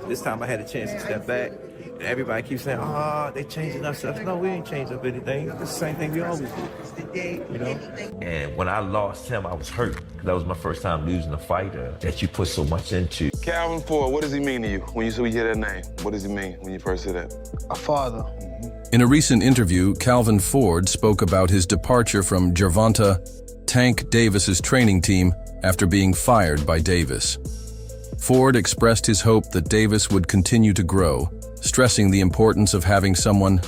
This time I had a chance to step back. And everybody keeps saying, they changing up stuff. No, we ain't changed up anything. It's the same thing we always do, you know? And when I lost him, I was hurt. That was my first time losing a fighter that you put so much into. Calvin Ford, what does he mean to you when you hear that name? What does he mean when you first hear that? A father. In a recent interview, Calvin Ford spoke about his departure from Gervonta, Tank Davis's training team, after being fired by Davis. Ford expressed his hope that Davis would continue to grow, stressing the importance of having someone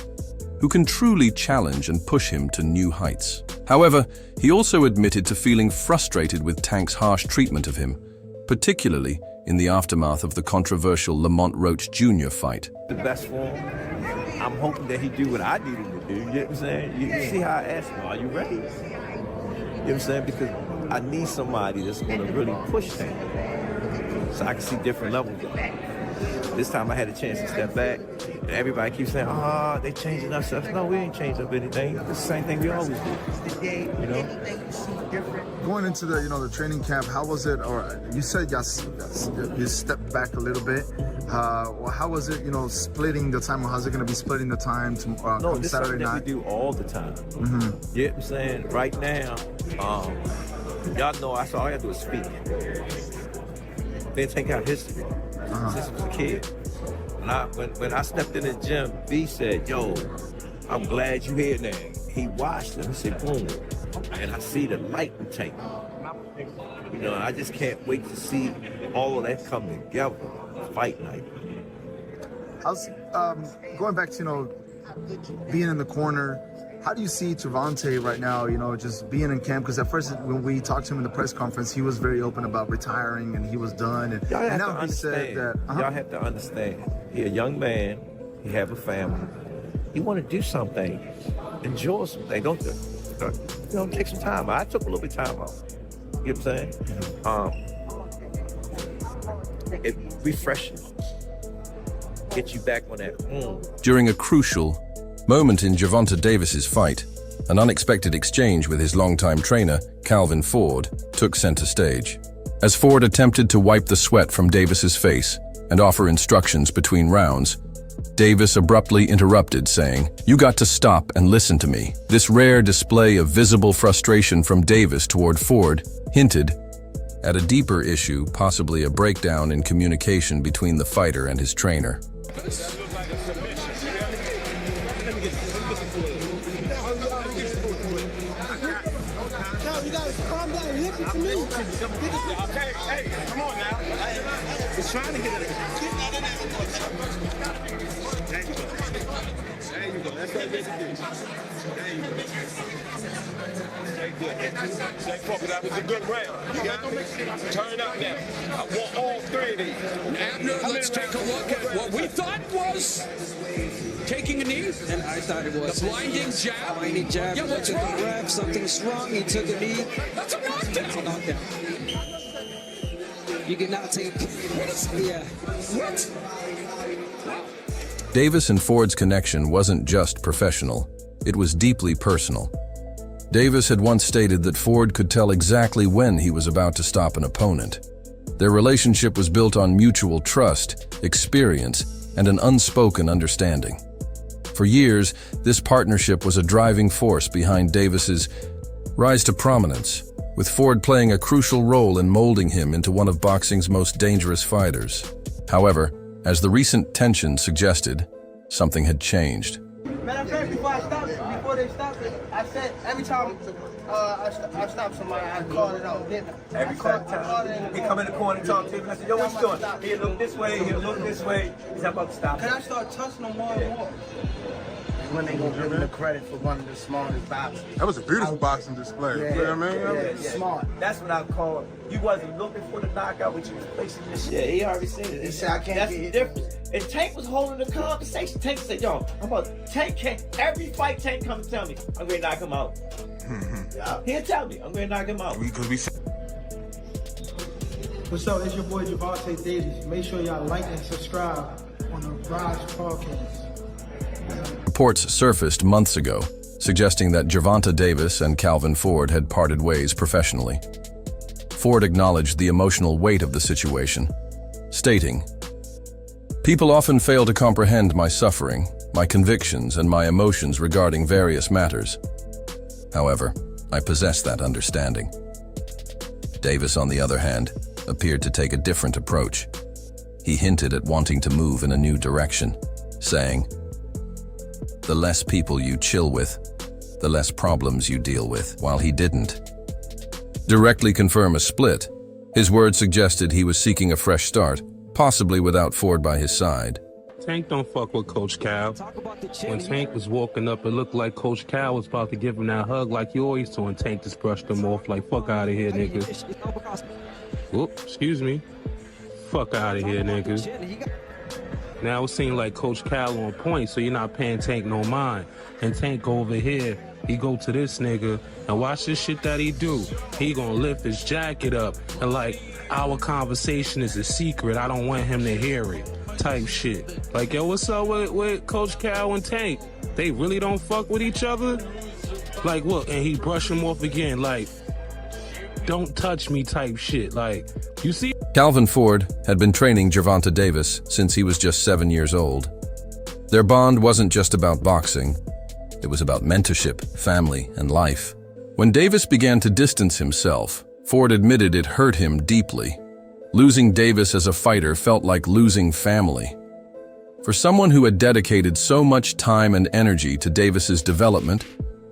who can truly challenge and push him to new heights. However, he also admitted to feeling frustrated with Tank's harsh treatment of him, particularly in the aftermath of the controversial Lamont Roach Jr. fight. The best for him. I'm hoping that he do what I need him to do. You know what I'm saying? You see how I asked him, are you ready? You know what I'm saying? Because I need somebody that's going to really push Tank, so I can see different levels of it. This time I had a chance to step back, and everybody keeps saying, they changing up stuff. No, we ain't changed up anything. It's the same thing we always do, you know? Going into the, the training camp, how was it? Or you said you stepped back a little bit. How was it, splitting the time? Or how's it going to be splitting the time to No, this is Saturday something night? that we do all the time. You know what I'm saying? Right now, y'all know all I gotta do is speak. Then take out history. Since I was a kid. When I stepped in the gym, B said, yo, I'm glad you here now. He watched him, he said, boom. And I see the light in Tank. I just can't wait to see all of that come together. Fight night. How's going back to, being in the corner, how do you see Gervonta right now, just being in camp? Because at first, when we talked to him in the press conference, he was very open about retiring and he was done. And now he said that... Y'all have to understand, he a young man, he have a family. He want to do something, enjoy something. Don't take some time. I took a little bit of time off. You know what I'm saying? It refreshes. Get you back on that. During a crucial moment in Gervonta Davis's fight, an unexpected exchange with his longtime trainer, Calvin Ford, took center stage. As Ford attempted to wipe the sweat from Davis's face and offer instructions between rounds, Davis abruptly interrupted, saying, "You got to stop and listen to me." This rare display of visible frustration from Davis toward Ford hinted at a deeper issue, possibly a breakdown in communication between the fighter and his trainer. Hey, come on now. He's trying to get it. There you go. There you go. That's what they do. There you go. Stay good. Stay focused. That was a good round. You got it? Turn up now. I want all three of these. Abner, let's take a look at what we thought was taking a knee. And I thought it was. The blinding jab. Blinding jab. Yeah, what's took wrong? a grab, something's wrong. He took a knee. That's a knockdown. That's a knockdown. You cannot take. Yeah. What? Davis and Ford's connection wasn't just professional, it was deeply personal. Davis had once stated that Ford could tell exactly when he was about to stop an opponent. Their relationship was built on mutual trust, experience, and an unspoken understanding. For years, this partnership was a driving force behind Davis's rise to prominence, with Ford playing a crucial role in molding him into one of boxing's most dangerous fighters. However, as the recent tension suggested, something had changed. Matter of fact, before they stopped it, I said every time I stop somebody, I called it out. Every time he come in the corner and talk to him, I said, yo, what you doing? He'll look this way, he'll look this way. He's about to stop. Can I start touching them more and more? When they gonna give him the credit for one of the smartest boxers. That was a beautiful boxing display. Yeah, You know what I mean? That was smart. That's what I call it. You wasn't looking for the knockout, but you was placing this shit. Yeah, he already said it. He said, I can't That's get the hit. difference. And Tank was holding the conversation. Tank said, yo, Tank can't, every fight Tank come and tell me, I'm going to knock him out. He'll tell me, I'm going to knock him out. What's up? It's your boy Gervonta Davis. Make sure y'all like and subscribe on the Rise Podcast. Reports surfaced months ago, suggesting that Gervonta Davis and Calvin Ford had parted ways professionally. Ford acknowledged the emotional weight of the situation, stating, People often fail to comprehend my suffering, my convictions, and my emotions regarding various matters. However, I possess that understanding. Davis, on the other hand, appeared to take a different approach. He hinted at wanting to move in a new direction, saying, "The less people you chill with, the less problems you deal with," while he didn't directly confirm a split. His words suggested he was seeking a fresh start, possibly without Ford by his side. Tank don't fuck with Coach Cal. When Tank was walking up, it looked like Coach Cal was about to give him that hug like you always do, and Tank just brushed him off like, fuck out of here, nigga. Whoop, excuse me. Fuck out of here, nigga. Now it seems like Coach Cal on point, so you're not paying Tank no mind. And Tank go over here, he go to this nigga, and watch this shit that he do. He gonna lift his jacket up, and like, our conversation is a secret, I don't want him to hear it. Type shit. Like, yo, what's up with Coach Cal and Tank? They really don't fuck with each other? Like, look, and he brush him off again, like, don't touch me type shit. Like, you see? Calvin Ford had been training Gervonta Davis since he was just 7 years old. Their bond wasn't just about boxing. It was about mentorship, family, and life. When Davis began to distance himself, Ford admitted it hurt him deeply. Losing Davis as a fighter felt like losing family. For someone who had dedicated so much time and energy to Davis's development,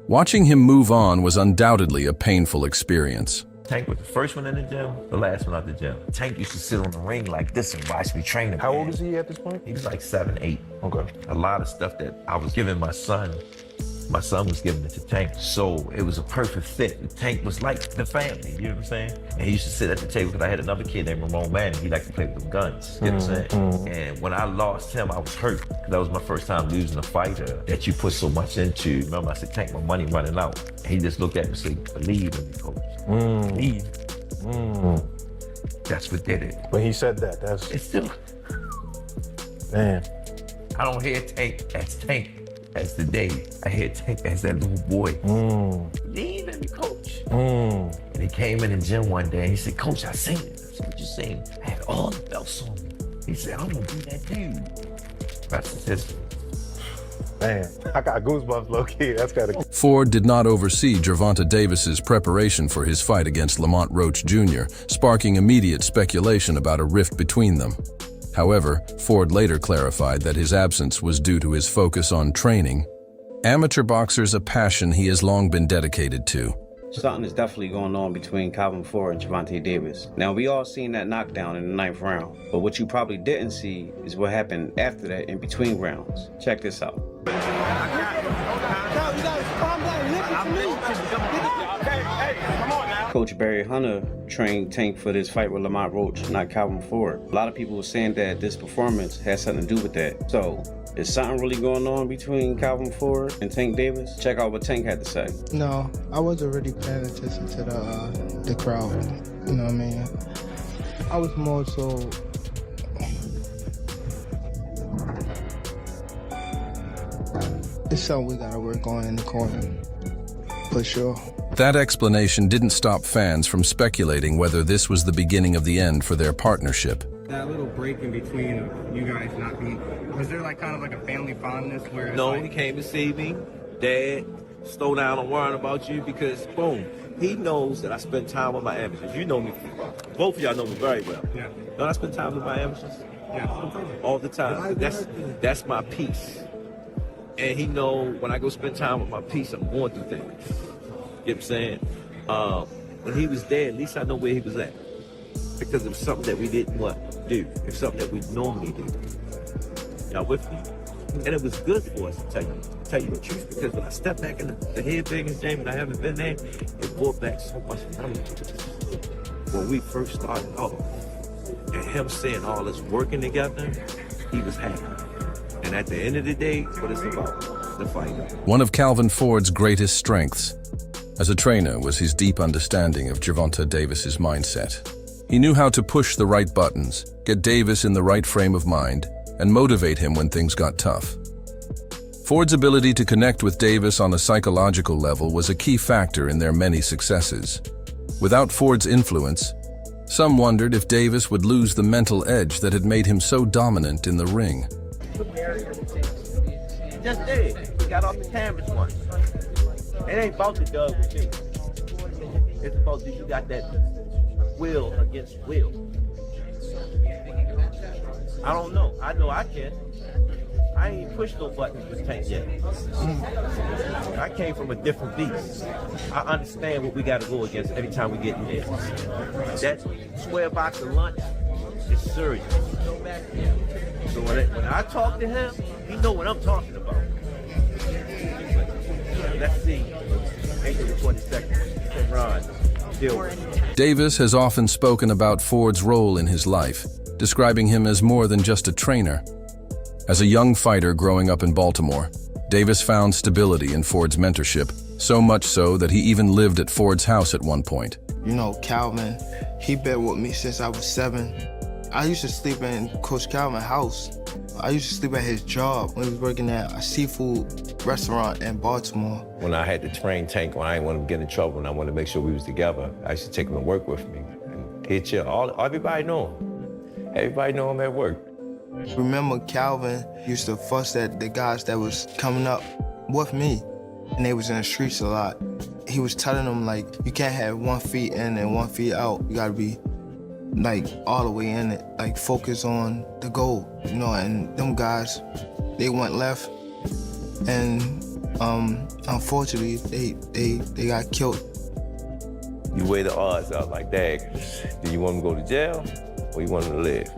watching him move on was undoubtedly a painful experience. Tank was the first one in the gym, the last one out the gym. Tank used to sit on the ring like this and watch me train him. How old is he at this point? He was like 7, 8. Okay. A lot of stuff that I was giving my son was giving it to Tank. So it was a perfect fit. Tank was like the family, you know what I'm saying? And he used to sit at the table because I had another kid named Ramon Manning. He liked to play with them guns, you know what I'm saying? And when I lost him, I was hurt because that was my first time losing a fighter that you put so much into. Remember, I said, Tank, my money running out. And he just looked at me and said, believe in me, coach. Believe. That's what did it. When he said that, that's... It's still... Man. I don't hear Tank as Tank as the day. I hear Tank as that little boy. Believe in me, coach. And he came in the gym one day and he said, Coach, I seen it. I said, what you seen? I had all the belts on me. He said, I'm gonna be that dude. That's his history. Man, I got goosebumps, low-key. That's gotta... Ford did not oversee Gervonta Davis's preparation for his fight against Lamont Roach Jr., sparking immediate speculation about a rift between them. However, Ford later clarified that his absence was due to his focus on training. Amateur boxer's a passion he has long been dedicated to. Something is definitely going on between Calvin Ford and Gervonta Davis. Now, we all seen that knockdown in the 9th round, but what you probably didn't see is what happened after that in between rounds. Check this out. Coach Barry Hunter trained Tank for this fight with Lamont Roach, not Calvin Ford. A lot of people were saying that this performance has something to do with that. So, is something really going on between Calvin Ford and Tank Davis? Check out what Tank had to say. No, I wasn't really paying attention to the crowd. You know what I mean? I was more so... It's something we gotta work on in the corner, for sure. That explanation didn't stop fans from speculating whether this was the beginning of the end for their partnership. That little break in between you guys not being, was there like kind of like a family fondness where it's No, like... he came to see me. Dad, slow down, I'm worrying about you because, boom, he knows that I spend time with my amateurs. You know me, both of y'all know me very well. Yeah. Don't I spend time with my amateurs? Yeah. All the time. That's my peace. And he know when I go spend time with my peace, I'm going through things. You know what I'm saying? When he was there, at least I know where he was at. Because it was something that we didn't want to do. It was something that we normally do. Y'all with me? And it was good for us, to tell you the truth, because when I stepped back in the head biggest game and I haven't been there, it brought back so much memories. When we first started off, and him seeing all us working together, he was happy. And at the end of the day, what it's about, the fight. One of Calvin Ford's greatest strengths as a trainer was his deep understanding of Gervonta Davis's mindset. He knew how to push the right buttons, get Davis in the right frame of mind, and motivate him when things got tough. Ford's ability to connect with Davis on a psychological level was a key factor in their many successes. Without Ford's influence, Some wondered if Davis would lose the mental edge that had made him so dominant in the ring. Just did. We got off the canvas once. It ain't about the dub with me. It's about that you got that will against will. I don't know. I know I can. I ain't pushed no buttons with Tank yet. I came from a different beast. I understand what we got to go against every time we get in there. That square box of lunch is serious. So when I talk to him, he know what I'm talking about. Let's see. 8 to 20 seconds. Can Ron deal with it. Davis has often spoken about Ford's role in his life, describing him as more than just a trainer. As a young fighter growing up in Baltimore, Davis found stability in Ford's mentorship, so much so that he even lived at Ford's house at one point. You know, Calvin, he been with me since I was 7. I used to sleep in Coach Calvin's house. I used to sleep at his job when he was working at a seafood restaurant in Baltimore. When I had to train Tank, when I didn't want him to get in trouble and I wanted to make sure we was together, I used to take him to work with me. And he'd chill. Everybody know him. Everybody know him at work. Remember, Calvin used to fuss at the guys that was coming up with me, and they was in the streets a lot. He was telling them, like, you can't have 1 foot in and 1 foot out. You gotta be, like, all the way in it, like, focus on the goal, you know, and them guys, they went left, and unfortunately, they got killed. You weigh the odds out like daggers. Do you want him to go to jail or you want him to live?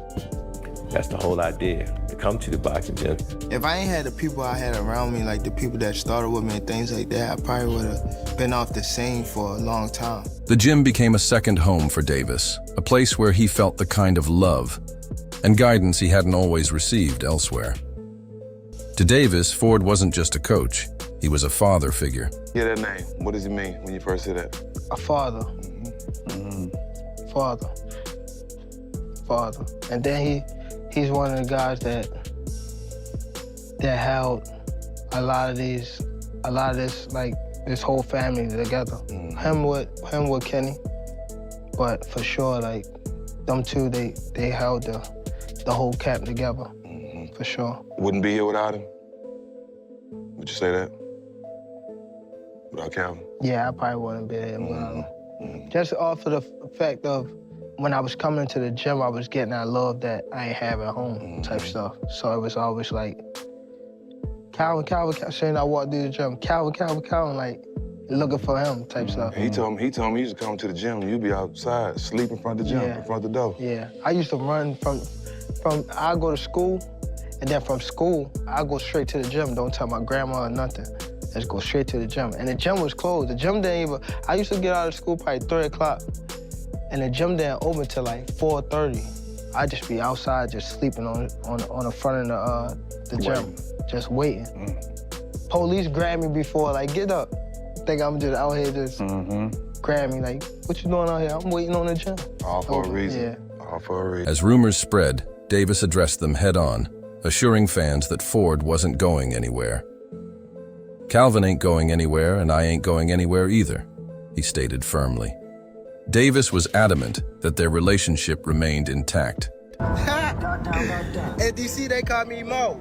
That's the whole idea, to come to the boxing gym. If I ain't had the people I had around me, like the people that started with me and things like that, I probably would have been off the scene for a long time. The gym became a second home for Davis, a place where he felt the kind of love and guidance he hadn't always received elsewhere. To Davis, Ford wasn't just a coach, he was a father figure. Hear that name. What does it mean when you first hear that? A father. Father. And then he's one of the guys that held a lot of this, like, this whole family together. Him with Kenny, but for sure, like, them two, they held the whole camp together, for sure. Wouldn't be here without him? Would you say that? Without Calvin? Yeah, I probably wouldn't be here without him. Just off of the fact of when I was coming to the gym, I was getting that love that I ain't have at home type stuff. So it was always like, Calvin, saying I walked through the gym, Calvin, like, looking for him type stuff. He told me he used to come to the gym and you'd be outside, sleep in front of the gym, in front of the door. Yeah, I used to run from I go to school, and then from school, I go straight to the gym. Don't tell my grandma or nothing. Just go straight to the gym. And the gym was closed. The gym didn't even, I used to get out of school probably 3 o'clock, and the gym didn't open till like 4:30. I'd just be outside just sleeping on the front of the gym, just waiting. Police grabbed me before, like, get up. Think I'm just out here just grab me, like, what you doing out here? I'm waiting on the gym. All for a reason. Yeah. All for a reason. As rumors spread, Davis addressed them head-on, assuring fans that Ford wasn't going anywhere. Calvin ain't going anywhere, and I ain't going anywhere either, he stated firmly. Davis was adamant that their relationship remained intact. At DC, they call me Mo.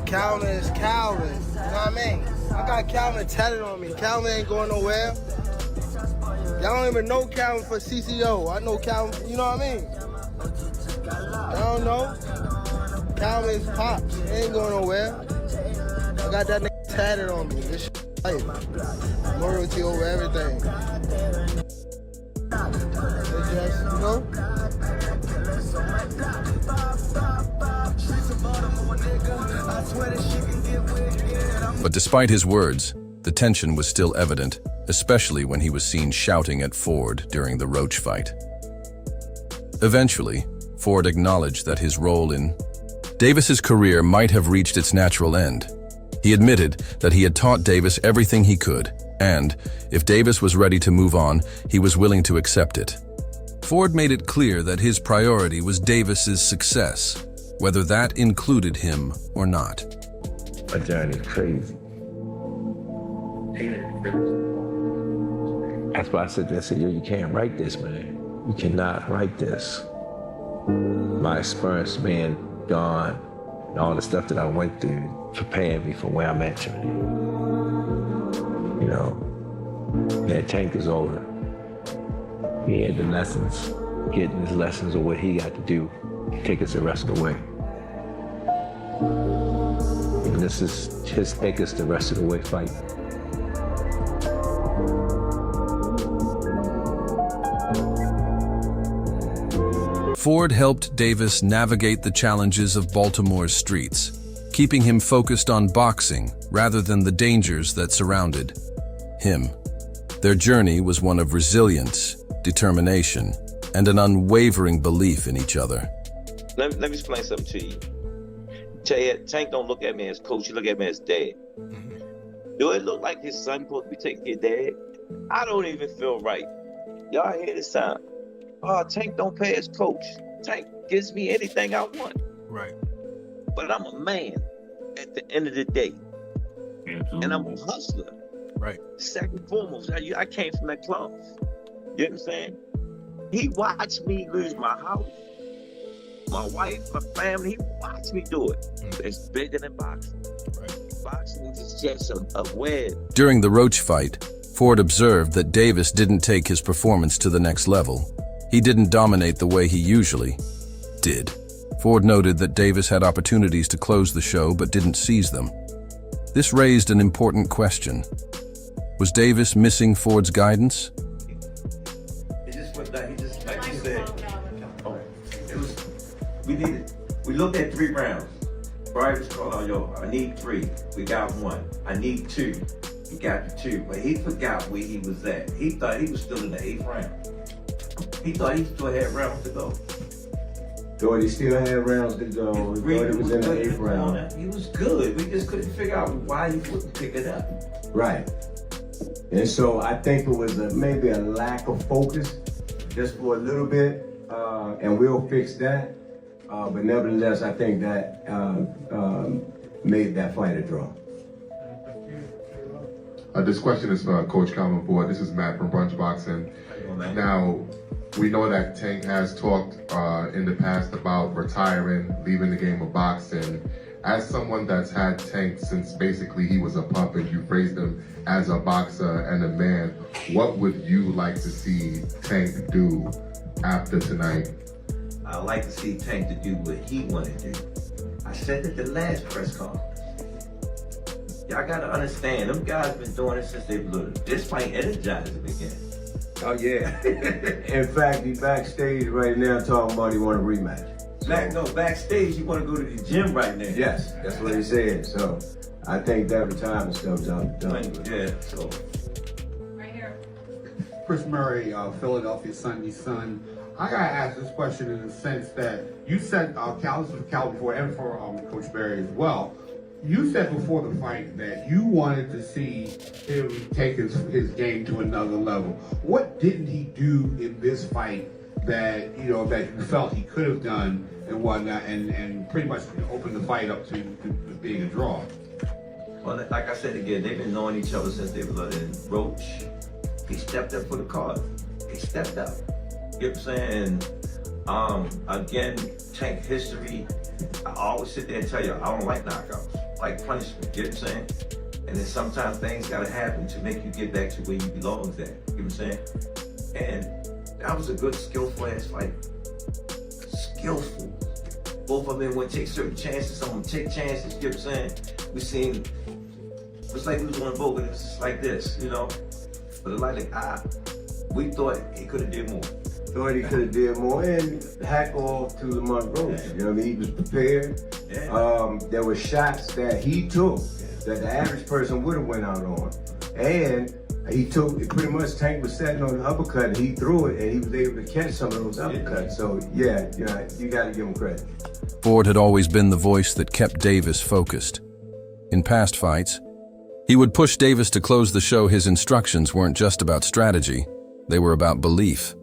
Calvin is Calvin. You know what I mean? I got Calvin tatted on me. Calvin ain't going nowhere. Y'all don't even know Calvin for CCO. I know Calvin, you know what I mean? Y'all don't know? Calvin is Pops. He ain't going nowhere. I got that nigga tatted on me. This shit life. Loyalty over everything. They just, you know? But despite his words, the tension was still evident, especially when he was seen shouting at Ford during the Roach fight. Eventually, Ford acknowledged that his role in Davis's career might have reached its natural end. He admitted that he had taught Davis everything he could, and if Davis was ready to move on, he was willing to accept it. Ford made it clear that his priority was Davis's success, whether that included him or not. My journey's crazy. That's why I said, yo, you can't write this, man. You cannot write this. My experience being gone, and all the stuff that I went through, preparing me for where I'm at today. You know, that Tank is over. He had the lessons, getting his lessons of what he got to do, take us the rest of the way. And this is his take us the rest of the way fight. Ford helped Davis navigate the challenges of Baltimore's streets, keeping him focused on boxing rather than the dangers that surrounded him. Their journey was one of resilience, determination, and an unwavering belief in each other. Let me explain something to you. Tank don't look at me as coach, he look at me as dad. Do it look like his son supposed to be taking your dad? I don't even feel right. Y'all hear this sound? Oh, Tank don't pay his coach. Tank gives me anything I want. Right. But I'm a man at the end of the day. Absolutely. And I'm a hustler. Right. Second and foremost, I came from that club. You know what I'm saying? He watched me lose my house, my wife, my family. He watched me do it. It's bigger than boxing. Right. Boxing is just a web. During the Roach fight, Ford observed that Davis didn't take his performance to the next level. He didn't dominate the way he usually did. Ford noted that Davis had opportunities to close the show but didn't seize them. This raised an important question. Was Davis missing Ford's guidance? It just went down. He just, like you said, we looked at 3 rounds. Brian was calling out, yo, I need 3. We got 1. I need 2. We got the 2. But he forgot where he was at. He thought he was still in the 8th round. He thought he still had rounds to go. Thought he still had rounds to go. He thought he was in the 8th round. He was good. We just couldn't figure out why he wouldn't pick it up. Right. And so I think it was maybe a lack of focus just for a little bit, and we'll fix that. But nevertheless, I think that made that fight a draw. This question is for Coach Calvin Ford. This is Matt from Brunch Boxing. Now, we know that Tank has talked in the past about retiring, leaving the game of boxing. As someone that's had Tank since basically he was a pup and you phrased him as a boxer and a man, what would you like to see Tank do after tonight? I like to see Tank to do what he want to do. I said at the last press conference. Y'all gotta understand, them guys been doing it since they were little. This fight energized them again. Oh yeah. In fact, he's backstage right now talking about he want a rematch. Backstage, you want to go to the gym right now. Yes, that's what he said. So I think that retirement stuff's done. Yeah, so. Right here. Chris Murray, Philadelphia Sunday Sun. I gotta ask this question in the sense that you said, this was Cal before and for Coach Berry as well. You said before the fight that you wanted to see him take his game to another level. What didn't he do in this fight that that you felt he could have done and whatnot, and pretty much opened the fight up to being a draw? Well, like I said again, they've been knowing each other since they were little. And Roach, he stepped up for the card. He stepped up. You know what I'm saying? Again, Tank history. I always sit there and tell you, I don't like knockouts. Like punishment, you know what I'm saying? And then sometimes things gotta happen to make you get back to where you belong at, you know what I'm saying? And that was a good, skillful ass fight. Skillful. Both of them would take certain chances, some would take chances, you know what I'm saying? We seen, it was like we was on a boat, but it was just like this, you know? But we thought he could have did more. Thought he could have did more, and hack off to Lamont Roach. You know what I mean? He was prepared. Yeah. There were shots that he took that the average person would have went out on. And he took, pretty much Tank was sitting on the uppercut and he threw it and he was able to catch some of those uppercuts. So yeah, you gotta give him credit. Ford had always been the voice that kept Davis focused. In past fights, he would push Davis to close the show. His instructions weren't just about strategy, they were about belief.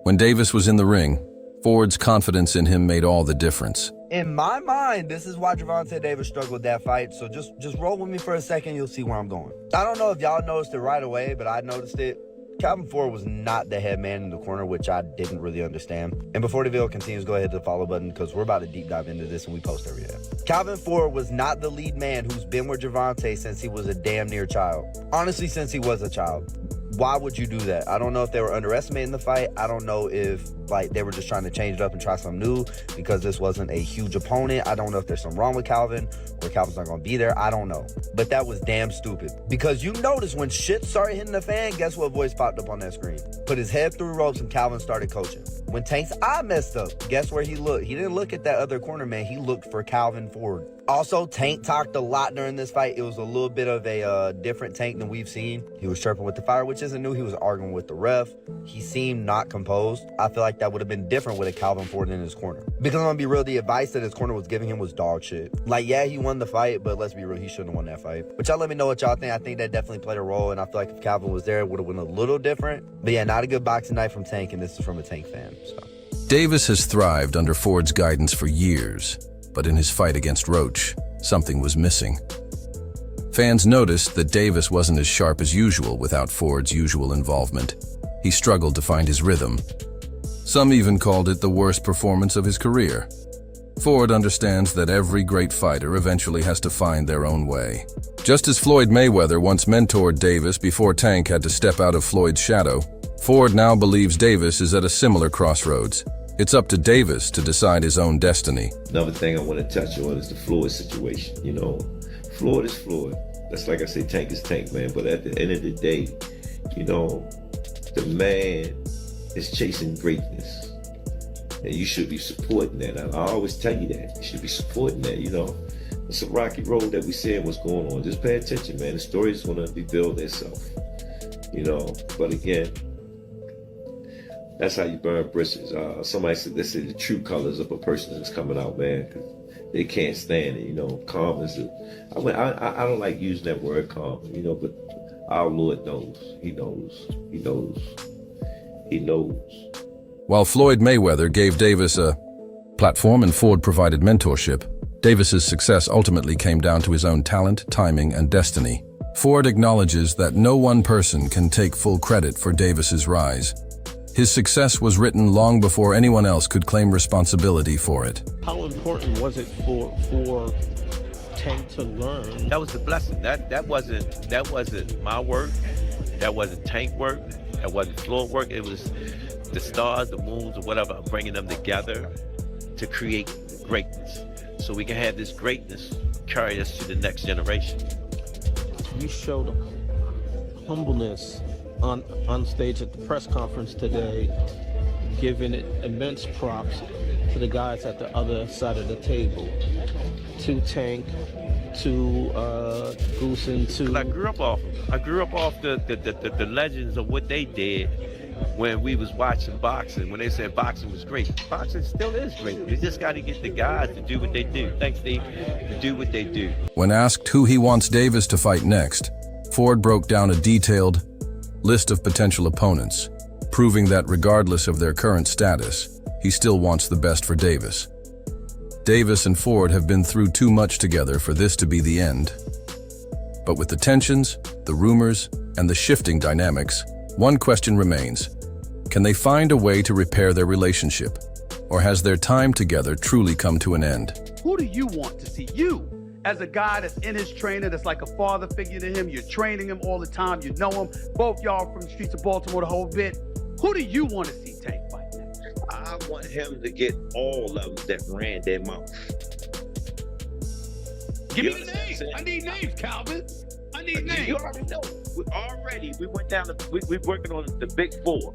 When Davis was in the ring, Ford's confidence in him made all the difference. In my mind, this is why Gervonta Davis struggled that fight, so just roll with me for a second, you'll see where I'm going. I don't know if y'all noticed it right away, but I noticed it. Calvin Ford was not the head man in the corner, which I didn't really understand. And before the video continues, go ahead to the follow button because we're about to deep dive into this and we post every day. Calvin Ford was not the lead man who's been with Gervonta since he was a damn near child. Honestly, since he was a child. Why would you do that? I don't know if they were underestimating the fight. I don't know if they were just trying to change it up and try something new because this wasn't a huge opponent. I don't know if there's something wrong with Calvin or Calvin's not going to be there. I don't know. But that was damn stupid. Because you notice when shit started hitting the fan, guess what voice popped up on that screen? Put his head through ropes and Calvin started coaching. When Tank's eye messed up, guess where he looked? He didn't look at that other corner man. He looked for Calvin Ford. Also, Tank talked a lot during this fight. It was a little bit of a different Tank than we've seen. He was chirping with the fire, which isn't new. He was arguing with the ref. He seemed not composed. I feel like that would have been different with a Calvin Ford in his corner. Because I'm going to be real, the advice that his corner was giving him was dog shit. Yeah, he won the fight, but let's be real, he shouldn't have won that fight. But y'all let me know what y'all think. I think that definitely played a role, and I feel like if Calvin was there, it would have been a little different. But yeah, not a good boxing night from Tank, and this is from a Tank fan, so. Davis has thrived under Ford's guidance for years, but in his fight against Roach, something was missing. Fans noticed that Davis wasn't as sharp as usual without Ford's usual involvement. He struggled to find his rhythm. Some even called it the worst performance of his career. Ford understands that every great fighter eventually has to find their own way. Just as Floyd Mayweather once mentored Davis before Tank had to step out of Floyd's shadow, Ford now believes Davis is at a similar crossroads. It's up to Davis to decide his own destiny. Another thing I want to touch on is the Floyd situation. Floyd is Floyd. That's like I say, Tank is Tank, man. But at the end of the day, the man is chasing greatness. And you should be supporting that. I always tell you that. You should be supporting that, It's a rocky road that we seeing what's going on. Just pay attention, man. The story is going to rebuild itself. But again, that's how you burn bridges. Somebody said they say the true colors of a person is coming out, man. Cause they can't stand it. Calm is I don't like using that word calm, but our Lord knows. He knows. He knows. He knows. While Floyd Mayweather gave Davis a platform and Ford provided mentorship, Davis's success ultimately came down to his own talent, timing, and destiny. Ford acknowledges that no one person can take full credit for Davis's rise. His success was written long before anyone else could claim responsibility for it. How important was it for Tank to learn? That was the blessing. That wasn't my work. That wasn't Tank work. That wasn't Floyd work. It was the stars, the moons, or whatever. I'm bringing them together to create greatness, so we can have this greatness carry us to the next generation. You showed humbleness on stage at the press conference today, giving it immense props to the guys at the other side of the table, to Tank, to Goose, and to... I grew up off the legends of what they did when we was watching boxing, when they said boxing was great. Boxing still is great. You just got to get the guys to do what they do. Thanks, Steve. To do what they do. When asked who he wants Davis to fight next, Ford broke down a detailed list of potential opponents, proving that regardless of their current status, he still wants the best for Davis. Davis and Ford have been through too much together for this to be the end. But with the tensions, the rumors, and the shifting dynamics, one question remains. Can they find a way to repair their relationship? Or has their time together truly come to an end? Who do you want to see? You, as a guy that's in his trainer, that's like a father figure to him, you're training him all the time, you know him, both y'all from the streets of Baltimore the whole bit. Who do you want to see Tank fight next? I want him to get all of them that ran their mouth. Give me the names. I need names, Calvin. I need names. You already know. We went down we're working on the big four.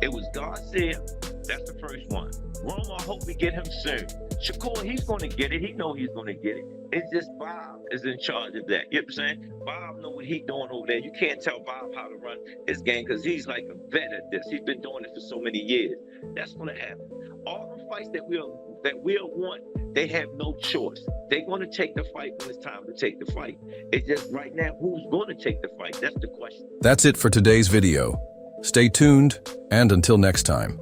It was Garcia, that's the first one. Roma, I hope we get him soon. Shakur, he's going to get it. He know he's going to get it. It's just Bob is in charge of that. You know what I'm saying? Bob know what he's doing over there. You can't tell Bob how to run his game because he's like a vet at this. He's been doing it for so many years. That's going to happen. All the fights that we'll want, they have no choice. They're going to take the fight when it's time to take the fight. It's just right now, who's going to take the fight? That's the question. That's it for today's video. Stay tuned, and until next time.